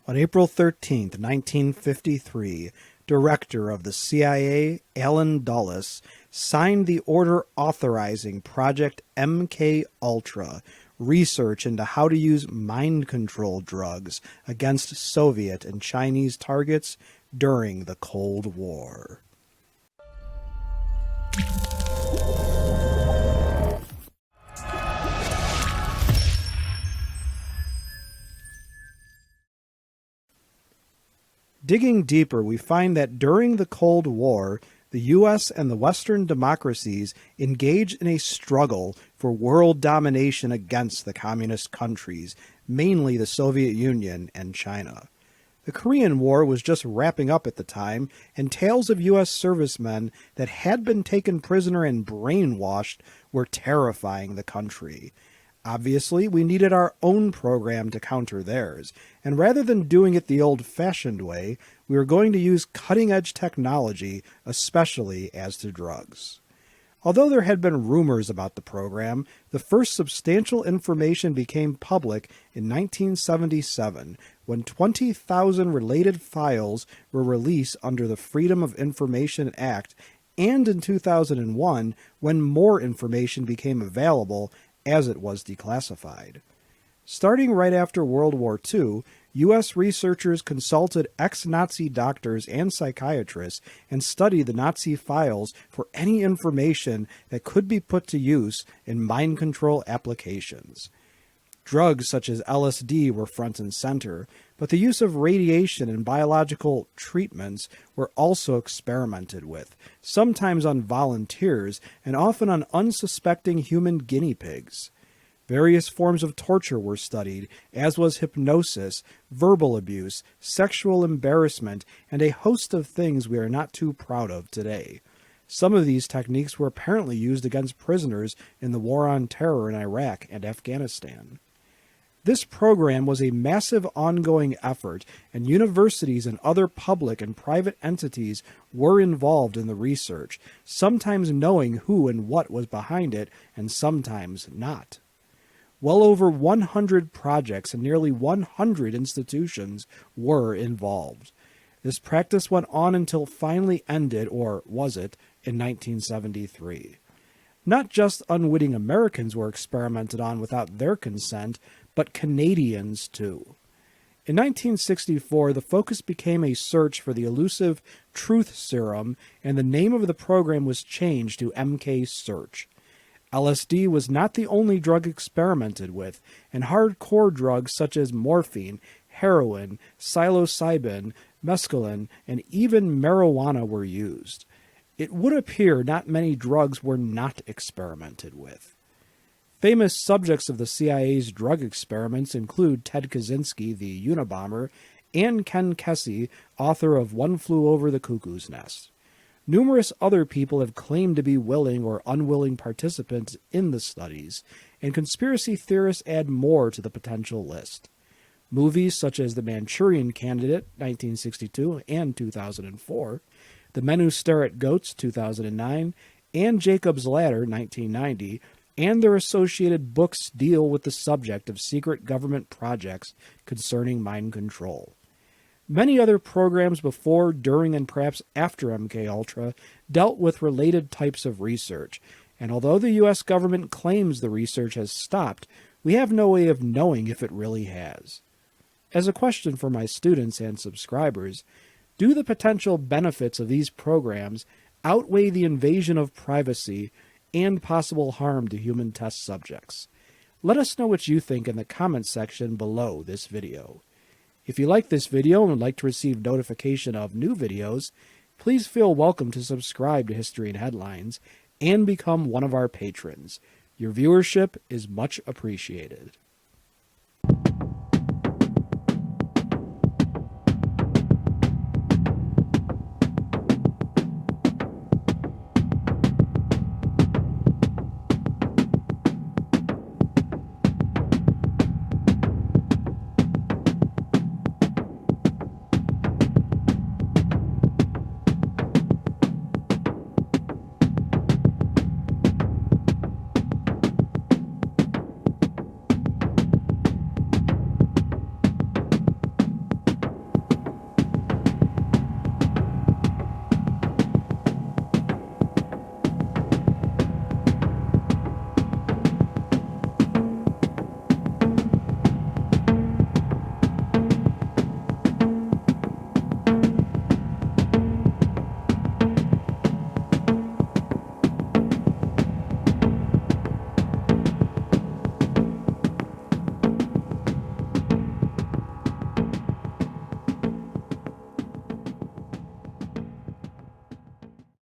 On April 13, 1953, Director of the CIA, Allen Dulles, signed the order authorizing Project MKUltra, research into how to use mind control drugs against Soviet and Chinese targets during the Cold War. Digging deeper, we find that during the Cold War, the U.S. and the Western democracies engaged in a struggle for world domination against the communist countries, mainly the Soviet Union and China. The Korean War was just wrapping up at the time, and tales of U.S. servicemen that had been taken prisoner and brainwashed were terrifying the country. Obviously, we needed our own program to counter theirs, and rather than doing it the old-fashioned way, we were going to use cutting-edge technology, especially as to drugs. Although there had been rumors about the program, the first substantial information became public in 1977, when 20,000 related files were released under the Freedom of Information Act, and in 2001, when more information became available as it was declassified. Starting right after World War II, U.S. researchers consulted ex-Nazi doctors and psychiatrists and studied the Nazi files for any information that could be put to use in mind control applications. Drugs such as LSD were front and center, but the use of radiation and biological treatments were also experimented with, sometimes on volunteers and often on unsuspecting human guinea pigs. Various forms of torture were studied, as was hypnosis, verbal abuse, sexual embarrassment, and a host of things we are not too proud of today. Some of these techniques were apparently used against prisoners in the War on Terror in Iraq and Afghanistan. This program was a massive ongoing effort, and universities and other public and private entities were involved in the research, sometimes knowing who and what was behind it, and sometimes not. Well over 100 projects and nearly 100 institutions were involved. This practice went on until finally ended, or was it, in 1973. Not just unwitting Americans were experimented on without their consent, but Canadians too. In 1964, the focus became a search for the elusive truth serum, and the name of the program was changed to MK Search. LSD was not the only drug experimented with, and hardcore drugs such as morphine, heroin, psilocybin, mescaline, and even marijuana were used. It would appear not many drugs were not experimented with. Famous subjects of the CIA's drug experiments include Ted Kaczynski, the Unabomber, and Ken Kesey, author of One Flew Over the Cuckoo's Nest. Numerous other people have claimed to be willing or unwilling participants in the studies, and conspiracy theorists add more to the potential list. Movies such as The Manchurian Candidate, 1962 and 2004, The Men Who Stare at Goats, 2009, and Jacob's Ladder, 1990, and their associated books deal with the subject of secret government projects concerning mind control. Many other programs before, during, and perhaps after MKUltra dealt with related types of research, and although the U.S. government claims the research has stopped, we have no way of knowing if it really has. As a question for my students and subscribers, do the potential benefits of these programs outweigh the invasion of privacy and possible harm to human test subjects? Let us know what you think in the comments section below this video. If you like this video and would like to receive notification of new videos, please feel welcome to subscribe to History and Headlines and become one of our patrons. Your viewership is much appreciated.